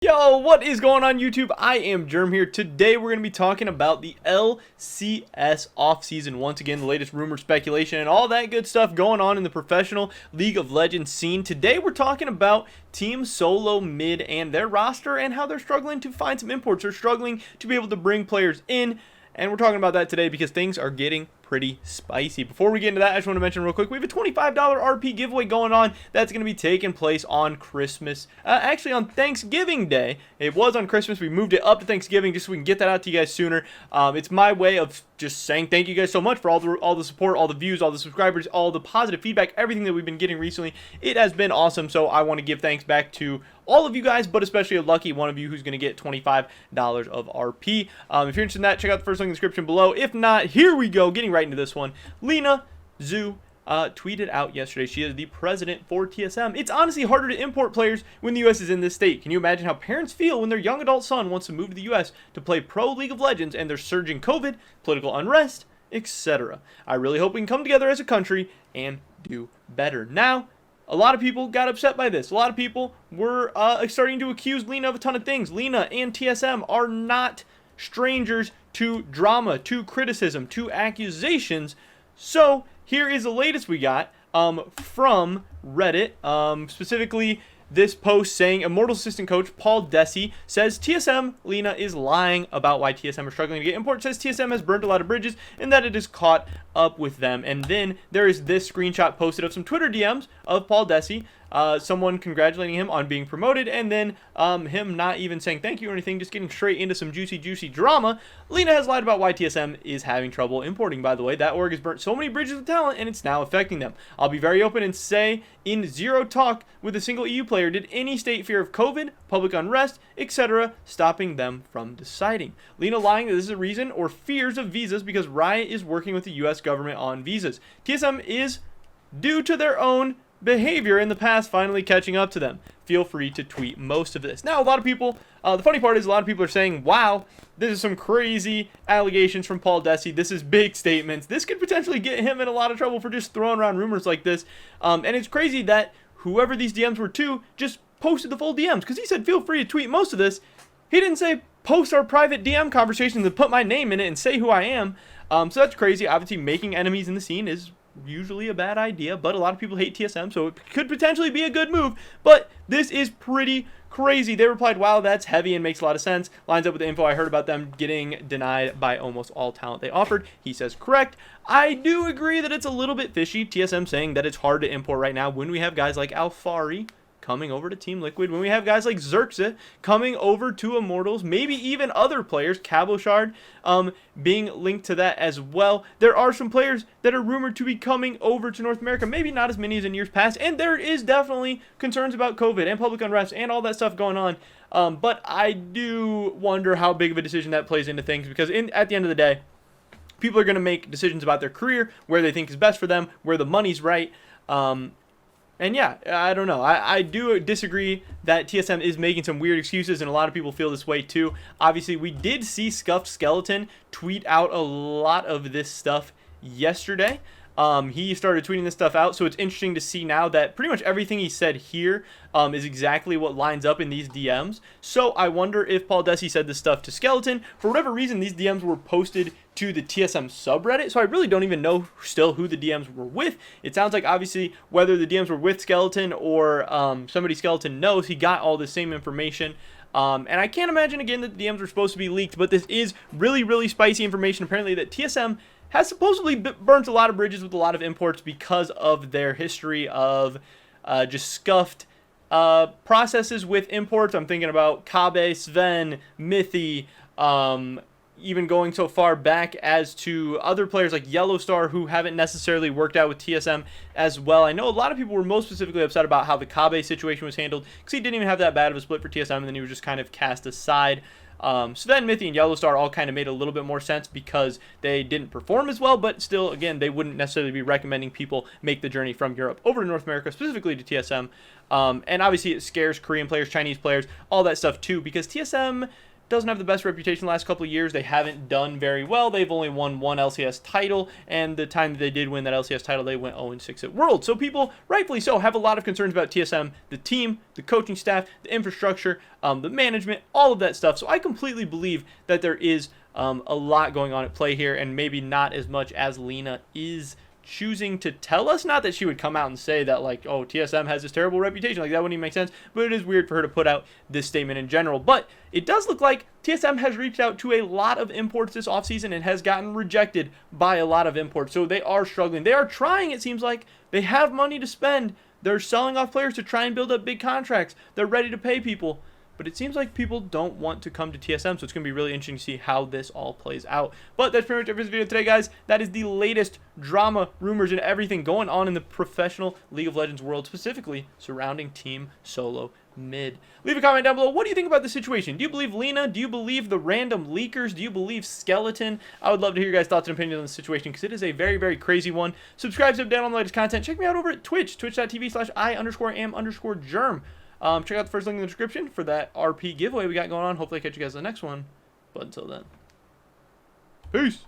Yo, what is going on YouTube? I am Germ here. Today we're going to be talking about the LCS offseason. Once again, the latest rumor, speculation, and all that good stuff going on in the professional League of Legends scene. Today we're talking about Team Solo Mid and their roster and how they're struggling to find some imports. They're struggling to be able to bring players in. And we're talking about that today because things are getting pretty spicy. Before we get into that, I just want to mention real quick, we have a $25 RP giveaway going on that's going to be taking place on Christmas. Actually, on Thanksgiving Day. It was on Christmas. We moved it up to Thanksgiving just so we can get that out to you guys sooner. It's my way of just saying thank you guys so much for all the support, all the views, all the subscribers, all the positive feedback, everything that we've been getting recently. It has been awesome, so I want to give thanks back to all of you guys, but especially a lucky one of you who's going to get $25 of RP. If you're interested in that, check out the first link in the description below. If not, here we go, getting right into this one. Leena Zoo tweeted out yesterday. She is the president for TSM. It's honestly harder to import players when the U.S. is in this state. Can you imagine how parents feel when their young adult son wants to move to the U.S. to play pro League of Legends and there's surging COVID, political unrest, etc.? I really hope we can come together as a country and do better. Now, a lot of people got upset by this. A lot of people were starting to accuse Leena of a ton of things. Leena and TSM are not strangers to drama, to criticism, to accusations. So here is the latest we got from Reddit, specifically this post saying Immortal assistant coach Paul Desi says TSM Leena is lying about why TSM are struggling to get imports. Says TSM has burned a lot of bridges and that it is caught up with them. And then there is this screenshot posted of some Twitter DMs of Paul Desi, someone congratulating him on being promoted, and then him not even saying thank you or anything, just getting straight into some juicy drama. Leena has lied about why TSM is having trouble importing, by the way. That org has burnt so many bridges of talent and it's now affecting them. I'll be very open and say in zero talk with a single EU player did any state fear of COVID, public unrest, etc. stopping them from deciding. Leena lying that this is a reason or fears of visas because Riot is working with the US government on visas. TSM is due to their own behavior in the past finally catching up to them. Feel free to tweet most of this. Now, a lot of people, the funny part is a lot of people are saying, wow, this is some crazy allegations from Paul Desi. This is big statements. This could potentially get him in a lot of trouble for just throwing around rumors like this. And it's crazy that whoever these DMs were to just posted the full DMs because he said, feel free to tweet most of this. He didn't say post our private DM conversations and put my name in it and say who I am. So that's crazy. Obviously, making enemies in the scene is usually a bad idea, but a lot of people hate TSM, so it could potentially be a good move, but this is pretty crazy. They replied, wow, that's heavy and makes a lot of sense. Lines up with the info I heard about them getting denied by almost all talent they offered. He says, correct. I do agree that it's a little bit fishy. TSM saying that it's hard to import right now when we have guys like Alfari coming over to Team Liquid, when we have guys like Xerxes coming over to Immortals, maybe even other players, Cabochard, being linked to that as well. There are some players that are rumored to be coming over to North America, maybe not as many as in years past, and there is definitely concerns about COVID and public unrest and all that stuff going on, but I do wonder how big of a decision that plays into things, because at the end of the day, people are going to make decisions about their career, where they think is best for them, where the money's right. And yeah, I don't know. I do disagree that TSM is making some weird excuses, and a lot of people feel this way too. Obviously, we did see Scuffed Skeleton tweet out a lot of this stuff yesterday. He started tweeting this stuff out, so it's interesting to see now that pretty much everything he said here is exactly what lines up in these DMs. So I wonder if Paul Desi said this stuff to Skeleton. For whatever reason, these DMs were posted to the TSM subreddit, so I really don't even know still who the DMs were with. It sounds like obviously whether the DMs were with Skeleton or somebody Skeleton knows, he got all the same information. And I can't imagine again that the DMs were supposed to be leaked, but this is really spicy information apparently that TSM has supposedly burnt a lot of bridges with a lot of imports because of their history of just scuffed processes with imports. I'm thinking about Kabe, Sven, Mithy, even going so far back as to other players like Yellowstar who haven't necessarily worked out with TSM as well. I know a lot of people were most specifically upset about how the Kabe situation was handled because he didn't even have that bad of a split for TSM, and then he was just kind of cast aside. Sven, Mithy, and Yellowstar all kind of made a little bit more sense because they didn't perform as well, but still, again, they wouldn't necessarily be recommending people make the journey from Europe over to North America, specifically to TSM. And obviously it scares Korean players, Chinese players, all that stuff too, because TSM doesn't have the best reputation the last couple of years. They haven't done very well. They've only won one LCS title, and the time that they did win that LCS title, they went 0-6 at Worlds. So people, rightfully so, have a lot of concerns about TSM, the team, the coaching staff, the infrastructure, the management, all of that stuff. So I completely believe that there is a lot going on at play here, and maybe not as much as Leena is choosing to tell us. Not that she would come out and say that, like, oh, TSM has this terrible reputation. Like, that wouldn't even make sense. But it is weird for her to put out this statement in general. But it does look like TSM has reached out to a lot of imports this offseason and has gotten rejected by a lot of imports. So they are struggling. They are trying, it seems like. They have money to spend. They're selling off players to try and build up big contracts. They're ready to pay people. But it seems like people don't want to come to TSM, so it's going to be really interesting to see how this all plays out. But that's pretty much it for this video today, guys. That is the latest drama, rumors, and everything going on in the professional League of Legends world, specifically surrounding Team Solo Mid. Leave a comment down below. What do you think about the situation? Do you believe Leena? Do you believe the random leakers? Do you believe Skeleton? I would love to hear your guys' thoughts and opinions on the situation, because it is a very, very crazy one. Subscribe, sub down on the latest content. Check me out over at Twitch, twitch.tv/I_am_Germ. Check out the first link in the description for that RP giveaway we got going on. Hopefully I catch you guys in the next one. But until then, peace.